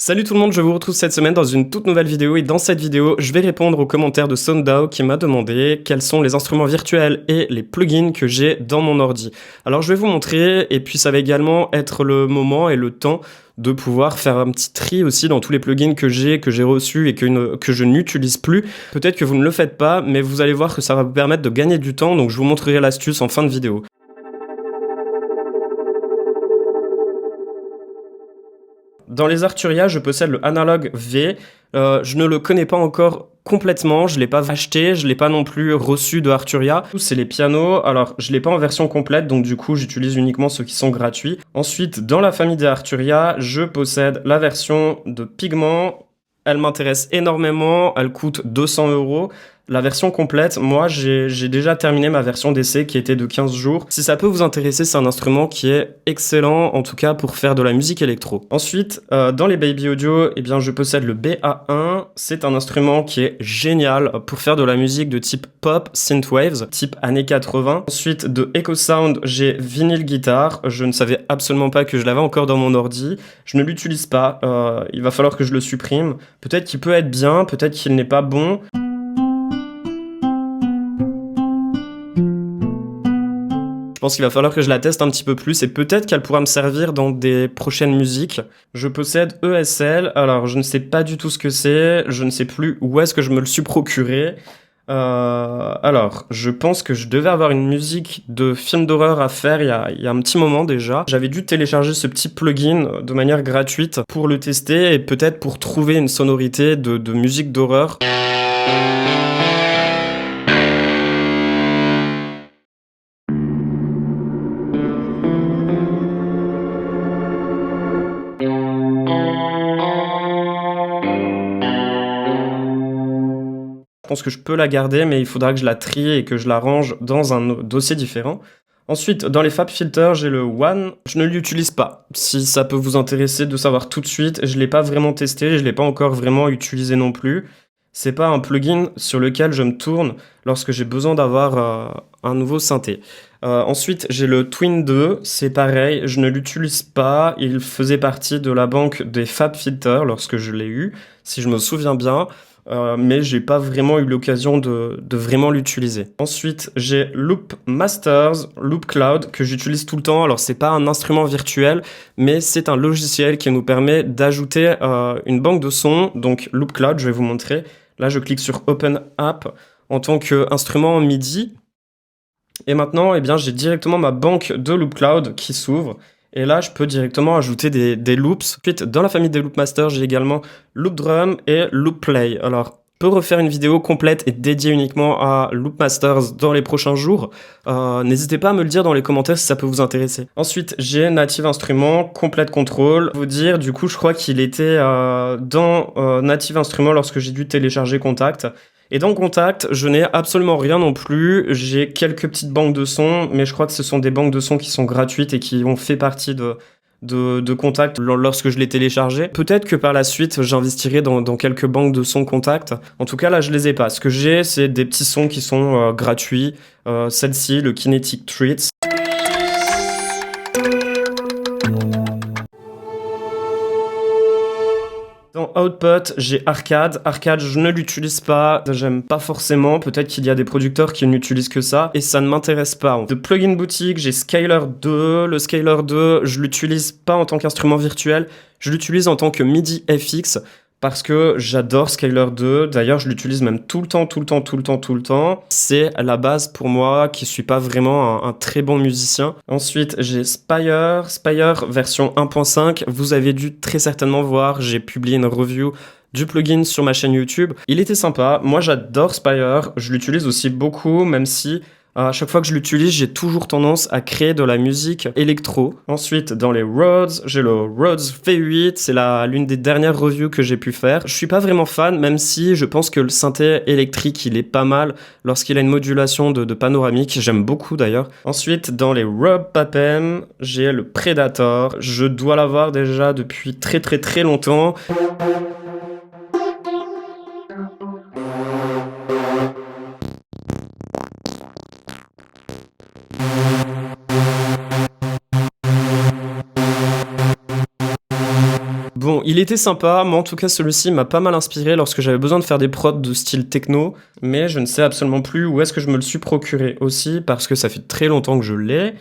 Salut tout le monde, je vous retrouve cette semaine dans une toute nouvelle vidéo et dans cette vidéo, je vais répondre aux commentaires de SoundDAO qui m'a demandé quels sont les instruments virtuels et les plugins que j'ai dans mon ordi. Alors je vais vous montrer et puis ça va également être le moment et le temps de pouvoir faire un petit tri aussi dans tous les plugins que j'ai reçus et que je n'utilise plus. Peut-être que vous ne le faites pas, mais vous allez voir que ça va vous permettre de gagner du temps, donc je vous montrerai l'astuce en fin de vidéo. Dans les Arturia, je possède le Analog V. Je ne le connais pas encore complètement, je ne l'ai pas acheté, je ne l'ai pas non plus reçu de Arturia. C'est les pianos, alors je ne l'ai pas en version complète, donc du coup j'utilise uniquement ceux qui sont gratuits. Ensuite, dans la famille des Arturia, je possède la version de Pigment. Elle m'intéresse énormément, elle coûte 200 €. La version complète, moi j'ai déjà terminé ma version d'essai qui était de 15 jours. Si ça peut vous intéresser, c'est un instrument qui est excellent, en tout cas pour faire de la musique électro. Ensuite, dans les Baby Audio, eh bien, je possède le BA1. C'est un instrument qui est génial pour faire de la musique de type pop, synthwaves, type années 80. Ensuite, de EchoSound, j'ai Vinyl Guitar. Je ne savais absolument pas que je l'avais encore dans mon ordi. Je ne l'utilise pas, il va falloir que je le supprime. Peut-être qu'il peut être bien, peut-être qu'il n'est pas bon. Je pense qu'il va falloir que je la teste un petit peu plus et peut-être qu'elle pourra me servir dans des prochaines musiques. Je possède ESL, alors je ne sais pas du tout ce que c'est, je ne sais plus où est-ce que je me le suis procuré. Alors, je pense que je devais avoir une musique de film d'horreur à faire il y a un petit moment déjà. J'avais dû télécharger ce petit plugin de manière gratuite pour le tester et peut-être pour trouver une sonorité de musique d'horreur. Je pense que je peux la garder, mais il faudra que je la trie et que je la range dans un dossier différent. Ensuite, dans les FabFilter, j'ai le One. Je ne l'utilise pas. Si ça peut vous intéresser de savoir tout de suite, je ne l'ai pas vraiment testé, je ne l'ai pas encore vraiment utilisé non plus. C'est pas un plugin sur lequel je me tourne lorsque j'ai besoin d'avoir un nouveau synthé. Ensuite, j'ai le Twin 2, c'est pareil, je ne l'utilise pas. Il faisait partie de la banque des FabFilter lorsque je l'ai eu, si je me souviens bien. Mais j'ai pas vraiment eu l'occasion de vraiment l'utiliser. Ensuite, j'ai Loop Masters, Loop Cloud, que j'utilise tout le temps. Alors, c'est pas un instrument virtuel, mais c'est un logiciel qui nous permet d'ajouter une banque de sons. Donc, Loop Cloud, je vais vous montrer. Là, je clique sur Open App en tant qu'instrument MIDI. Et maintenant, eh bien, j'ai directement ma banque de Loop Cloud qui s'ouvre. Et là, je peux directement ajouter des loops. Ensuite, dans la famille des Loop Masters, j'ai également Loop Drum et Loop Play. Alors, je peux refaire une vidéo complète et dédiée uniquement à Loop Masters dans les prochains jours. N'hésitez pas à me le dire dans les commentaires si ça peut vous intéresser. Ensuite, j'ai Native Instruments, Complete Control. Vous dire, du coup, je crois qu'il était dans Native Instruments lorsque j'ai dû télécharger Contact. Et dans Contact, je n'ai absolument rien non plus. J'ai quelques petites banques de sons, mais je crois que ce sont des banques de sons qui sont gratuites et qui ont fait partie de Contact lorsque je l'ai téléchargé. Peut-être que par la suite, j'investirai dans quelques banques de sons Contact. En tout cas, là, je les ai pas. Ce que j'ai, c'est des petits sons qui sont gratuits. Celle-ci, le Kinetic Treats. Dans Output, j'ai Arcade. Arcade, je ne l'utilise pas, j'aime pas forcément. Peut-être qu'il y a des producteurs qui n'utilisent que ça et ça ne m'intéresse pas. De plugin boutique, j'ai Scaler 2. Le Scaler 2, je l'utilise pas en tant qu'instrument virtuel, je l'utilise en tant que MIDI FX parce que j'adore Scaler 2. D'ailleurs, je l'utilise même tout le temps. C'est la base pour moi qui suis pas vraiment un très bon musicien. Ensuite, j'ai Spire version 1.5. Vous avez dû très certainement voir, j'ai publié une review du plugin sur ma chaîne YouTube. Il était sympa. Moi, j'adore Spire. Je l'utilise aussi beaucoup, même si à chaque fois que je l'utilise, j'ai toujours tendance à créer de la musique électro. Ensuite, dans les Rhodes, j'ai le Rhodes V8. C'est l'une des dernières reviews que j'ai pu faire. Je suis pas vraiment fan, même si je pense que le synthé électrique, il est pas mal lorsqu'il a une modulation de panoramique. J'aime beaucoup d'ailleurs. Ensuite, dans les Rob Papem, j'ai le Predator. Je dois l'avoir déjà depuis très longtemps. Bon, il était sympa, moi en tout cas celui-ci m'a pas mal inspiré lorsque j'avais besoin de faire des prods de style techno, mais je ne sais absolument plus où est-ce que je me le suis procuré aussi, parce que ça fait très longtemps que je l'ai.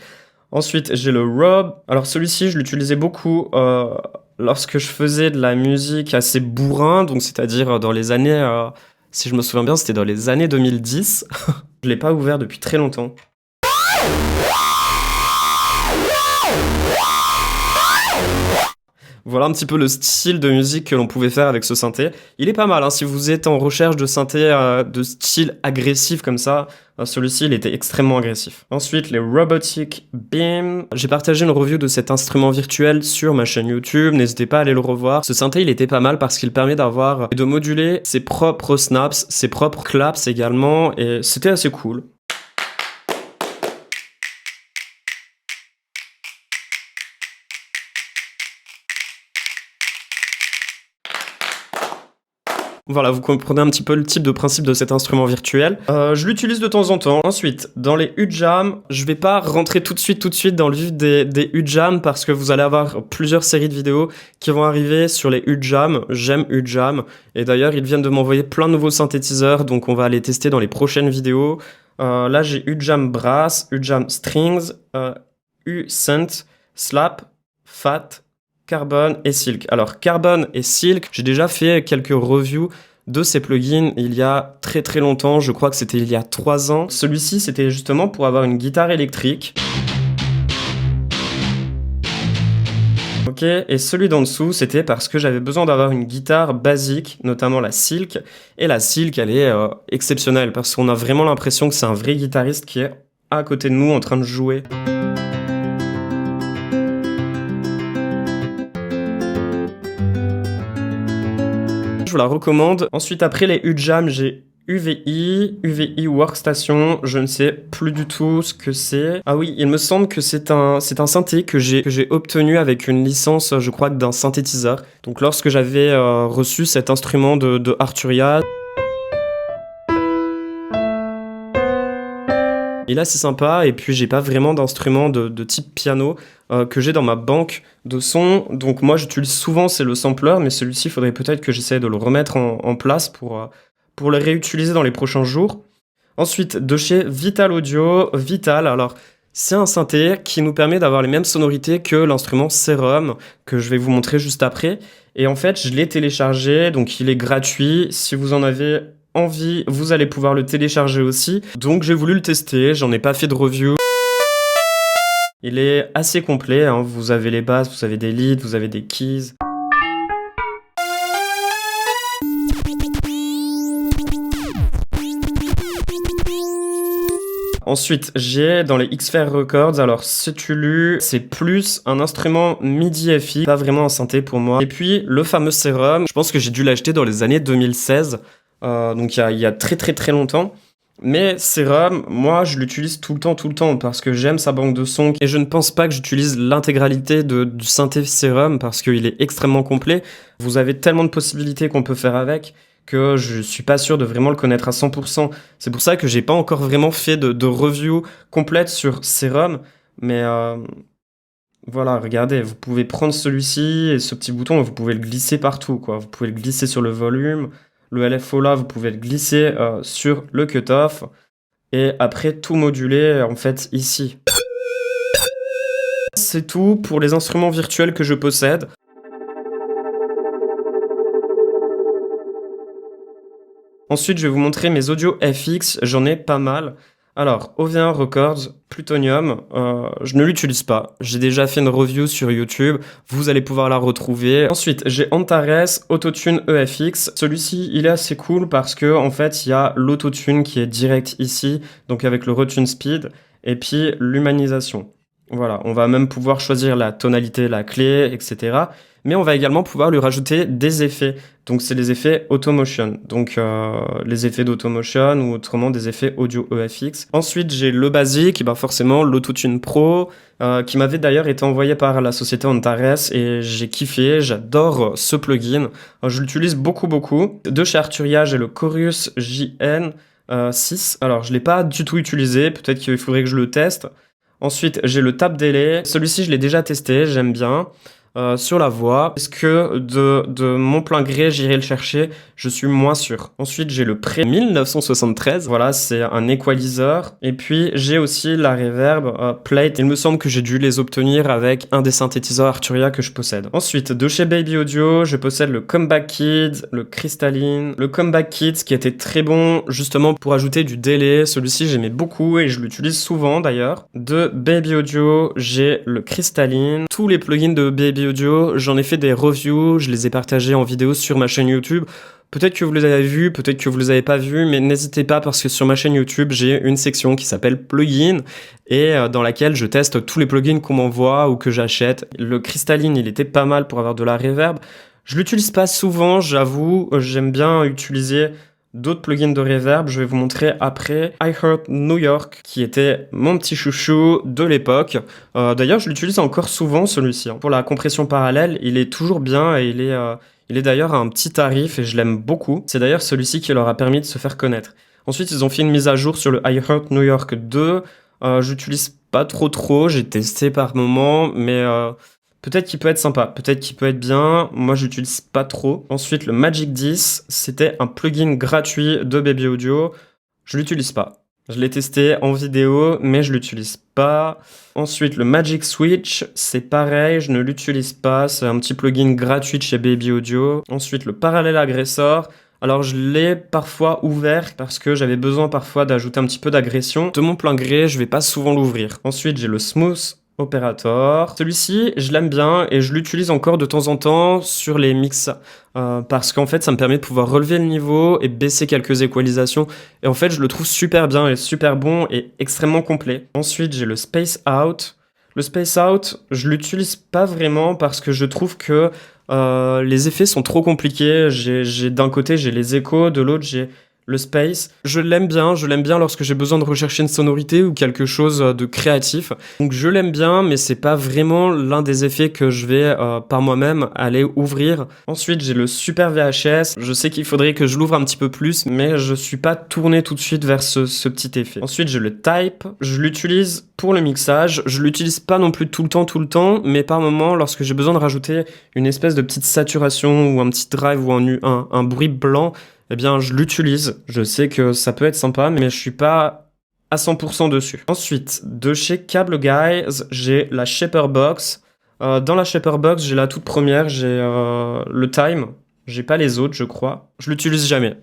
Ensuite, j'ai le Rob. Alors celui-ci, je l'utilisais beaucoup lorsque je faisais de la musique assez bourrin, donc c'est-à-dire dans les années, si je me souviens bien, c'était dans les années 2010. Je l'ai pas ouvert depuis très longtemps. Voilà un petit peu le style de musique que l'on pouvait faire avec ce synthé. Il est pas mal, hein, si vous êtes en recherche de synthé de style agressif comme ça, celui-ci il était extrêmement agressif. Ensuite, les Robotic Beam. J'ai partagé une review de cet instrument virtuel sur ma chaîne YouTube, n'hésitez pas à aller le revoir. Ce synthé il était pas mal parce qu'il permet d'avoir et de moduler ses propres snaps, ses propres claps également, et c'était assez cool. Voilà, vous comprenez un petit peu le type de principe de cet instrument virtuel. Je l'utilise de temps en temps. Ensuite, dans les UJAM, je vais pas rentrer tout de suite dans le vif des UJAM parce que vous allez avoir plusieurs séries de vidéos qui vont arriver sur les UJAM. J'aime UJAM. Et d'ailleurs, ils viennent de m'envoyer plein de nouveaux synthétiseurs, donc on va les tester dans les prochaines vidéos. Là, j'ai UJAM Brass, UJAM Strings, U-Synth, Slap, Fat, Carbon et Silk. Alors Carbon et Silk, j'ai déjà fait quelques reviews de ces plugins il y a très très longtemps, je crois que c'était il y a 3 ans. Celui-ci c'était justement pour avoir une guitare électrique. Ok, et celui d'en dessous c'était parce que j'avais besoin d'avoir une guitare basique, notamment la Silk. Et la Silk elle est exceptionnelle parce qu'on a vraiment l'impression que c'est un vrai guitariste qui est à côté de nous en train de jouer. Je vous la recommande. Ensuite, après les UJAM, j'ai UVI Workstation. Je ne sais plus du tout ce que c'est. Ah oui, il me semble que c'est un synthé que j'ai obtenu avec une licence, je crois, d'un synthétiseur. Donc, lorsque j'avais reçu cet instrument de Arturia. Il est assez sympa, et puis j'ai pas vraiment d'instrument de type piano que j'ai dans ma banque de sons. Donc moi j'utilise souvent, c'est le sampler, mais celui-ci, il faudrait peut-être que j'essaie de le remettre en place pour le réutiliser dans les prochains jours. Ensuite, de chez Vital Audio, Vital, alors c'est un synthé qui nous permet d'avoir les mêmes sonorités que l'instrument Serum, que je vais vous montrer juste après. Et en fait, je l'ai téléchargé, donc il est gratuit. Si vous en avez envie, vous allez pouvoir le télécharger aussi. Donc j'ai voulu le tester, j'en ai pas fait de review. Il est assez complet, hein. Vous avez les basses, vous avez des leads, vous avez des keys. Ensuite, j'ai dans les Xfer Records, alors Cetulu, c'est plus un instrument MIDI FX, pas vraiment un synthé pour moi. Et puis le fameux Serum, je pense que j'ai dû l'acheter dans les années 2016, donc il y a très très très longtemps. Mais Serum, moi je l'utilise tout le temps parce que j'aime sa banque de sons et je ne pense pas que j'utilise l'intégralité du synthé Serum parce qu'il est extrêmement complet. Vous avez tellement de possibilités qu'on peut faire avec que je suis pas sûr de vraiment le connaître à 100%. C'est pour ça que j'ai pas encore vraiment fait de review complète sur Serum, mais voilà, regardez, vous pouvez prendre celui-ci et ce petit bouton, vous pouvez le glisser partout, quoi. Vous pouvez le glisser sur le volume, le LFO là, vous pouvez le glisser sur le cutoff et après tout moduler en fait ici. C'est tout pour les instruments virtuels que je possède. Ensuite, je vais vous montrer mes audios FX, j'en ai pas mal. Alors, OV1 Records, Plutonium, je ne l'utilise pas. J'ai déjà fait une review sur YouTube, vous allez pouvoir la retrouver. Ensuite, j'ai Antares Autotune EFX. Celui-ci, il est assez cool parce que en fait, il y a l'autotune qui est direct ici, donc avec le retune speed, et puis l'humanisation. Voilà, on va même pouvoir choisir la tonalité, la clé, etc. Mais on va également pouvoir lui rajouter des effets. Donc c'est les effets Automotion, donc les effets d'Automotion ou autrement des effets audio EFX. Ensuite j'ai le basique, forcément l'Autotune Pro, qui m'avait d'ailleurs été envoyé par la société Antares et j'ai kiffé, j'adore ce plugin. Je l'utilise beaucoup. De chez Arturia, j'ai le Chorus JN 6. Alors je l'ai pas du tout utilisé, peut-être qu'il faudrait que je le teste. Ensuite j'ai le Tap Delay, celui-ci je l'ai déjà testé, j'aime bien. sur la voix. Est-ce que de mon plein gré, j'irai le chercher? Je suis moins sûr. Ensuite, j'ai le Pré 1973. Voilà, c'est un equalizer. Et puis, j'ai aussi la Reverb Plate. Il me semble que j'ai dû les obtenir avec un des synthétiseurs Arturia que je possède. Ensuite, de chez Baby Audio, je possède le Comeback Kids, le Crystalline. Le Comeback Kids qui était très bon justement pour ajouter du délai. Celui-ci, j'aimais beaucoup et je l'utilise souvent d'ailleurs. De Baby Audio, j'ai le Crystalline. Tous les plugins de Baby Audio, j'en ai fait des reviews, je les ai partagés en vidéo sur ma chaîne YouTube. Peut-être que vous les avez vus, peut-être que vous les avez pas vus, mais n'hésitez pas parce que sur ma chaîne YouTube, j'ai une section qui s'appelle plugins et dans laquelle je teste tous les plugins qu'on m'envoie ou que j'achète. Le Crystalline, il était pas mal pour avoir de la reverb. Je l'utilise pas souvent, j'avoue, j'aime bien utiliser d'autres plugins de reverb. Je vais vous montrer après I Heart New York, qui était mon petit chouchou de l'époque. D'ailleurs, je l'utilise encore souvent celui-ci. Pour la compression parallèle, il est toujours bien et il est d'ailleurs à un petit tarif et je l'aime beaucoup. C'est d'ailleurs celui-ci qui leur a permis de se faire connaître. Ensuite, ils ont fait une mise à jour sur le I Heart New York 2. J'utilise pas trop, j'ai testé par moment, mais peut-être qu'il peut être sympa, peut-être qu'il peut être bien. Moi, j'utilise pas trop. Ensuite, le Magic 10, c'était un plugin gratuit de Baby Audio. Je l'utilise pas. Je l'ai testé en vidéo, mais je l'utilise pas. Ensuite, le Magic Switch, c'est pareil, je ne l'utilise pas. C'est un petit plugin gratuit de chez Baby Audio. Ensuite, le Parallel Aggressor. Alors, je l'ai parfois ouvert parce que j'avais besoin parfois d'ajouter un petit peu d'agression. De mon plein gré, je vais pas souvent l'ouvrir. Ensuite, j'ai le Smooth Operator. Celui-ci, je l'aime bien et je l'utilise encore de temps en temps sur les mix parce qu'en fait, ça me permet de pouvoir relever le niveau et baisser quelques équalisations. Et en fait, je le trouve super bien et super bon et extrêmement complet. Ensuite, j'ai le Space Out. Le Space Out, je l'utilise pas vraiment parce que je trouve que les effets sont trop compliqués. D'un côté, j'ai les échos, de l'autre, j'ai le space. Je l'aime bien lorsque j'ai besoin de rechercher une sonorité ou quelque chose de créatif. Donc je l'aime bien, mais c'est pas vraiment l'un des effets que je vais par moi-même aller ouvrir. Ensuite, j'ai le Super VHS. Je sais qu'il faudrait que je l'ouvre un petit peu plus, mais je suis pas tourné tout de suite vers ce petit effet. Ensuite, j'ai le Type. Je l'utilise pour le mixage. Je l'utilise pas non plus tout le temps, mais par moment, lorsque j'ai besoin de rajouter une espèce de petite saturation ou un petit drive ou un bruit blanc, eh bien, je l'utilise. Je sais que ça peut être sympa, mais je suis pas à 100% dessus. Ensuite, de chez Cable Guys, j'ai la Shaper Box. Dans la Shaper Box, j'ai la toute première, j'ai le Time. J'ai pas les autres, je crois. Je l'utilise jamais.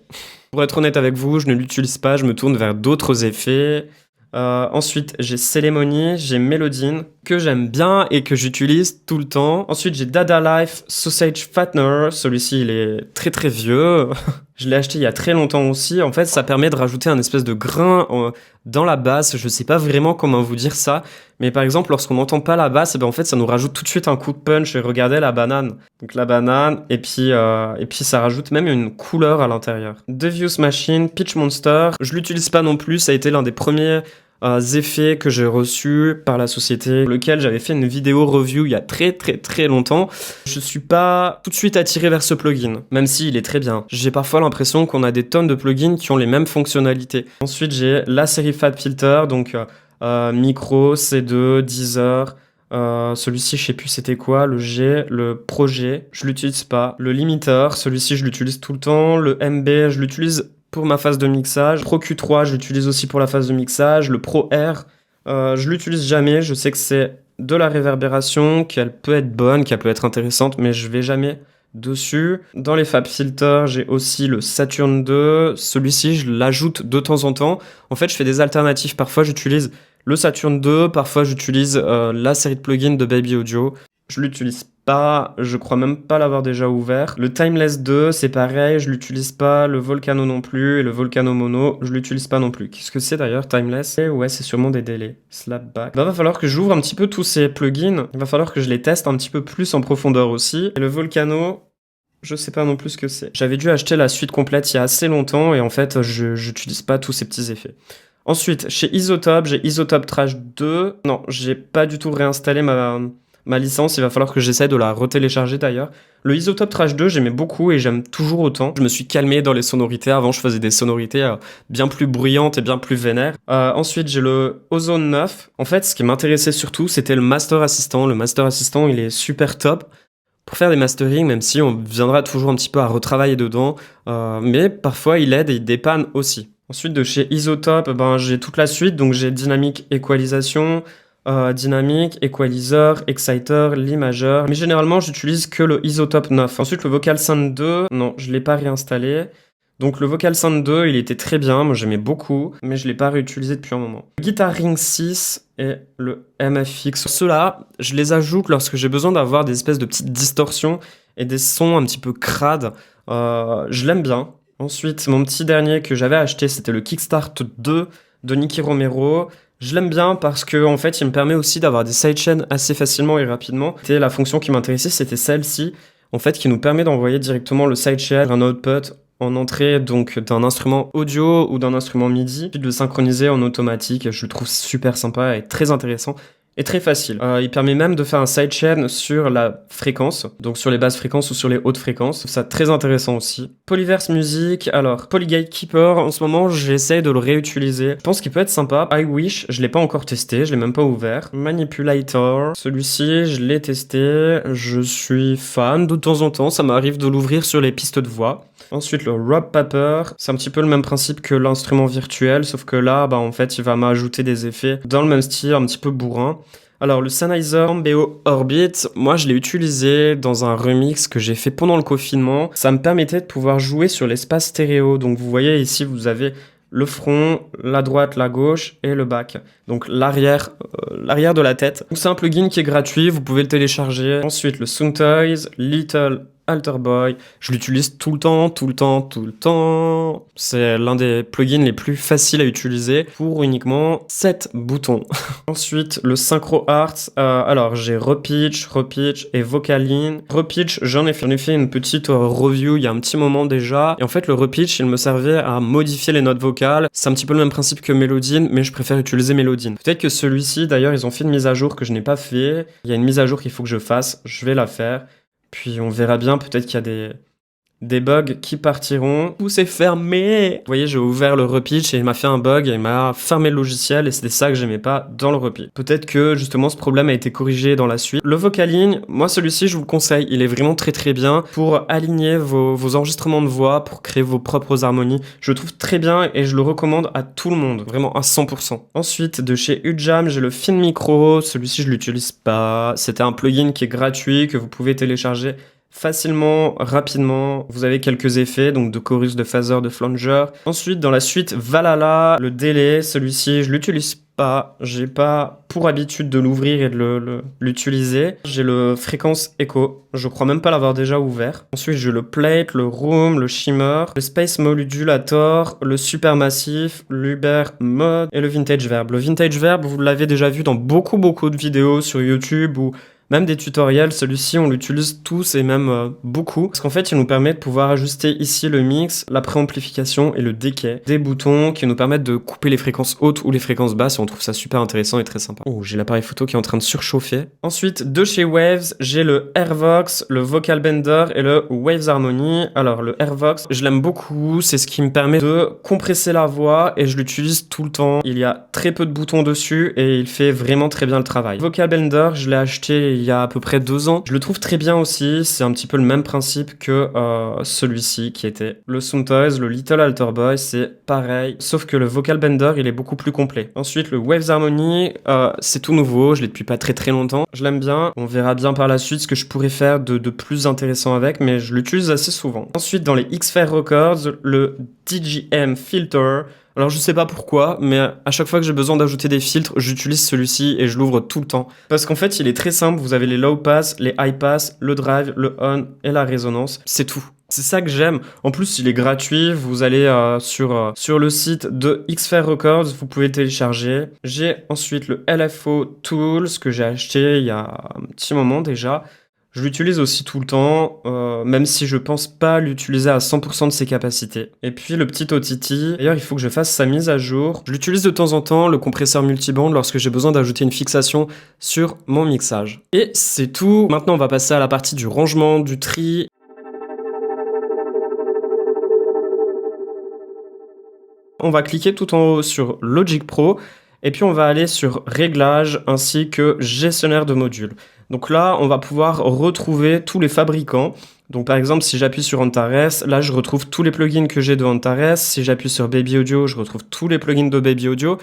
Pour être honnête avec vous, je ne l'utilise pas, je me tourne vers d'autres effets. Ensuite, j'ai Celemony, j'ai Melodyne, que j'aime bien et que j'utilise tout le temps. Ensuite, j'ai Dada Life Sausage Fattener. Celui-ci, il est très vieux. Je l'ai acheté il y a très longtemps aussi. En fait, ça permet de rajouter un espèce de grain dans la basse. Je sais pas vraiment comment vous dire ça. Mais par exemple, lorsqu'on n'entend pas la basse, eh ben, en fait, ça nous rajoute tout de suite un coup de punch. Et regardez la banane. Donc la banane. Et puis ça rajoute même une couleur à l'intérieur. Devious Machine, Pitch Monster. Je l'utilise pas non plus. Ça a été l'un des premiers effets que j'ai reçus par la société, lequel j'avais fait une vidéo review il y a très longtemps. Je suis pas tout de suite attiré vers ce plugin, même s'il est très bien. J'ai parfois l'impression qu'on a des tonnes de plugins qui ont les mêmes fonctionnalités. Ensuite, j'ai la série FabFilter, donc micro, C2, Deezer. Celui-ci, je sais plus c'était quoi, le G, le Pro G, je l'utilise pas. Le Limiter, celui-ci, je l'utilise tout le temps. Le MB, je l'utilise pour ma phase de mixage. Pro Q3, je l'utilise aussi pour la phase de mixage. Le Pro R, je l'utilise jamais. Je sais que c'est de la réverbération, qu'elle peut être bonne, qu'elle peut être intéressante, mais je vais jamais dessus. Dans les Fab Filters, j'ai aussi le Saturn 2. Celui-ci, je l'ajoute de temps en temps. En fait, je fais des alternatives. Parfois, j'utilise le Saturn 2. Parfois, j'utilise la série de plugins de Baby Audio. Je l'utilise pas, je crois même pas l'avoir déjà ouvert. Le Timeless 2, c'est pareil, je l'utilise pas. Le Volcano non plus, et le Volcano Mono, je l'utilise pas non plus. Qu'est-ce que c'est d'ailleurs, Timeless? Ouais, c'est sûrement des délais. Slapback. Va falloir que j'ouvre un petit peu tous ces plugins. Il va falloir que je les teste un petit peu plus en profondeur aussi. Et le Volcano, je sais pas non plus ce que c'est. J'avais dû acheter la suite complète il y a assez longtemps, et en fait, j'utilise pas tous ces petits effets. Ensuite, chez Isotope, j'ai Isotope Trash 2. Non, j'ai pas du tout réinstallé ma ma licence, il va falloir que j'essaie de la retélécharger d'ailleurs. Le Isotope Trash 2, j'aimais beaucoup et j'aime toujours autant. Je me suis calmé dans les sonorités. Avant, je faisais des sonorités bien plus bruyantes et bien plus vénères. Ensuite, j'ai le Ozone 9. En fait, ce qui m'intéressait surtout, c'était le Master Assistant. Le Master Assistant, il est super top pour faire des masterings, même si on viendra toujours un petit peu à retravailler dedans. Mais parfois, il aide et il dépanne aussi. Ensuite, de chez Isotope, j'ai toute la suite. Donc, j'ai Dynamic Equalisation, Dynamic, Equalizer, Exciter, l'imageur. Mais généralement, j'utilise que le Isotope 9. Ensuite, le Vocal Sound 2, non, je l'ai pas réinstallé. Donc le Vocal Sound 2, il était très bien, moi j'aimais beaucoup, mais je l'ai pas réutilisé depuis un moment. Le Guitar Ring 6 et le MFX. Ceux-là, je les ajoute lorsque j'ai besoin d'avoir des espèces de petites distorsions et des sons un petit peu crades. Je l'aime bien. Ensuite, mon petit dernier que j'avais acheté, c'était le Kickstart 2 de Nicky Romero. Je l'aime bien parce que en fait, il me permet aussi d'avoir des sidechains assez facilement et rapidement. Et la fonction qui m'intéressait, c'était celle-ci, en fait, qui nous permet d'envoyer directement le sidechain, un output en entrée donc d'un instrument audio ou d'un instrument MIDI, puis de le synchroniser en automatique. Je le trouve super sympa et très intéressant. Et très facile. Il permet même de faire un sidechain sur la fréquence, donc sur les basses fréquences ou sur les hautes fréquences. Je trouve ça très intéressant aussi. Polyverse Music, alors Polygatekeeper, en ce moment j'essaie de le réutiliser. Je pense qu'il peut être sympa. I Wish, je l'ai pas encore testé, je l'ai même pas ouvert. Manipulator, celui-ci je l'ai testé, je suis fan de temps en temps, ça m'arrive de l'ouvrir sur les pistes de voix. Ensuite le Rob Paper, c'est un petit peu le même principe que l'instrument virtuel, sauf que là, en fait, il va m'ajouter des effets dans le même style, un petit peu bourrin. Alors le Sennheiser MBO Orbit, moi je l'ai utilisé dans un remix que j'ai fait pendant le confinement. Ça me permettait de pouvoir jouer sur l'espace stéréo. Donc vous voyez ici, vous avez le front, la droite, la gauche et le back. Donc l'arrière de la tête. Donc c'est un plugin qui est gratuit, vous pouvez le télécharger. Ensuite le Soundtoys Little Alter Boy, je l'utilise tout le temps. C'est l'un des plugins les plus faciles à utiliser pour uniquement 7 boutons. Ensuite, le Synchro Arts. Alors, j'ai Repitch et Vocaline. Repitch, j'en ai fait une petite review il y a un petit moment déjà. Et en fait, le Repitch, il me servait à modifier les notes vocales. C'est un petit peu le même principe que Melodyne, mais je préfère utiliser Melodyne. Peut-être que celui-ci, d'ailleurs, ils ont fait une mise à jour que je n'ai pas fait. Il y a une mise à jour qu'il faut que je fasse. Je vais la faire. Puis on verra bien, peut-être qu'il y a des bugs qui partiront. Tout s'est fermé. Vous voyez, j'ai ouvert le Repitch et il m'a fait un bug, et il m'a fermé le logiciel et c'était ça que j'aimais pas dans le Repitch. Peut-être que justement ce problème a été corrigé dans la suite. Le Vocaline, moi celui-ci je vous le conseille, il est vraiment très très bien pour aligner vos enregistrements de voix, pour créer vos propres harmonies. Je le trouve très bien et je le recommande à tout le monde, vraiment à 100%. Ensuite, de chez Ujam, j'ai le Fin Micro, celui-ci je l'utilise pas. C'était un plugin qui est gratuit, que vous pouvez télécharger facilement, rapidement. Vous avez quelques effets, donc de chorus, de phaser, de flanger. Ensuite, dans la suite Valhalla, le délai, celui-ci, je l'utilise pas. J'ai pas pour habitude de l'ouvrir et de l'utiliser. J'ai le Fréquence Echo. Je crois même pas l'avoir déjà ouvert. Ensuite, j'ai le Plate, le Room, le Shimmer, le Space Modulator, le Supermassif, l'Uber Mode et le Vintage Verb. Le Vintage Verb, vous l'avez déjà vu dans beaucoup de vidéos sur YouTube ou même des tutoriels. Celui-ci, on l'utilise tous et même beaucoup. Parce qu'en fait, il nous permet de pouvoir ajuster ici le mix, la préamplification et le decay. Des boutons qui nous permettent de couper les fréquences hautes ou les fréquences basses et on trouve ça super intéressant et très sympa. Oh, j'ai l'appareil photo qui est en train de surchauffer. Ensuite, de chez Waves, j'ai le Airvox, le Vocal Bender et le Waves Harmony. Alors, le Airvox, je l'aime beaucoup. C'est ce qui me permet de compresser la voix et je l'utilise tout le temps. Il y a très peu de boutons dessus et il fait vraiment très bien le travail. Vocal Bender, je l'ai acheté il y a à peu près 2 ans. Je le trouve très bien aussi. C'est un petit peu le même principe que celui-ci qui était le Soundtoys, le Little Alter Boy. C'est pareil, sauf que le Vocal Bender, il est beaucoup plus complet. Ensuite, le Waves Harmony, c'est tout nouveau. Je l'ai depuis pas très longtemps. Je l'aime bien. On verra bien par la suite ce que je pourrais faire de plus intéressant avec, mais je l'utilise assez souvent. Ensuite, dans les X-Fair Records, le DJM Filter. Alors je sais pas pourquoi, mais à chaque fois que j'ai besoin d'ajouter des filtres, j'utilise celui-ci et je l'ouvre tout le temps. Parce qu'en fait, il est très simple, vous avez les low pass, les high pass, le drive, le on et la résonance. C'est tout. C'est ça que j'aime. En plus, il est gratuit. Vous allez sur le site de X-Fair Records, vous pouvez le télécharger. J'ai ensuite le LFO Tools que j'ai acheté il y a un petit moment déjà. Je l'utilise aussi tout le temps, même si je pense pas l'utiliser à 100% de ses capacités. Et puis le petit OTT, d'ailleurs il faut que je fasse sa mise à jour. Je l'utilise de temps en temps, le compresseur multiband, lorsque j'ai besoin d'ajouter une fixation sur mon mixage. Et c'est tout. Maintenant on va passer à la partie du rangement, du tri. On va cliquer tout en haut sur Logic Pro et puis on va aller sur Réglages ainsi que Gestionnaire de modules. Donc là, on va pouvoir retrouver tous les fabricants. Donc par exemple, si j'appuie sur Antares, là je retrouve tous les plugins que j'ai de Antares. Si j'appuie sur Baby Audio, je retrouve tous les plugins de Baby Audio.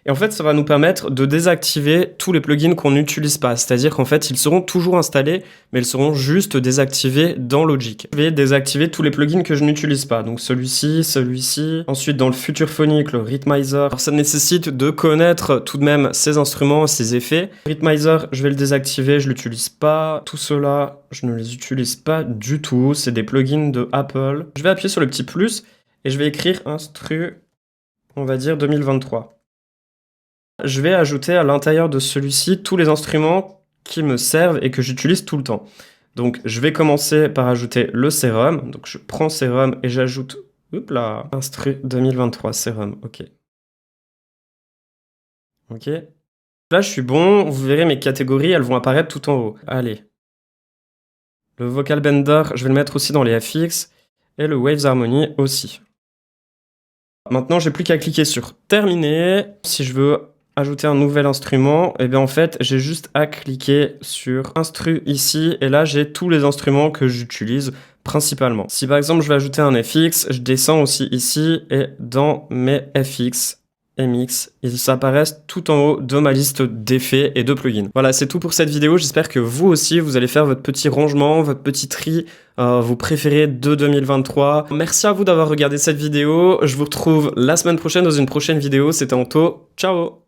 Et en fait, ça va nous permettre de désactiver tous les plugins qu'on n'utilise pas. C'est-à-dire qu'en fait, ils seront toujours installés, mais ils seront juste désactivés dans Logic. Je vais désactiver tous les plugins que je n'utilise pas. Donc celui-ci, celui-ci. Ensuite, dans le Future Phonic, le Rhythmizer. Alors ça nécessite de connaître tout de même ces instruments, ces effets. Rhythmizer, je vais le désactiver, je l'utilise pas. Tout cela, je ne les utilise pas du tout. C'est des plugins de Apple. Je vais appuyer sur le petit plus et je vais écrire instru, on va dire 2023. Je vais ajouter à l'intérieur de celui-ci tous les instruments qui me servent et que j'utilise tout le temps. Donc je vais commencer par ajouter le Serum. Donc je prends Serum et j'ajoute, hop là, instru 2023 Serum, ok. Ok. Là je suis bon, vous verrez mes catégories, elles vont apparaître tout en haut. Allez. Le Vocal Bender, je vais le mettre aussi dans les FX et le Waves Harmony aussi. Maintenant j'ai plus qu'à cliquer sur Terminer. Si je veux ajouter un nouvel instrument, et bien en fait j'ai juste à cliquer sur Instru ici et là j'ai tous les instruments que j'utilise principalement. Si par exemple je veux ajouter un FX, je descends aussi ici et dans mes FX, MX, ils apparaissent tout en haut de ma liste d'effets et de plugins. Voilà, c'est tout pour cette vidéo. J'espère que vous aussi, vous allez faire votre petit rangement, votre petit tri, vos préférés de 2023. Merci à vous d'avoir regardé cette vidéo. Je vous retrouve la semaine prochaine dans une prochaine vidéo. C'était Anto. Ciao!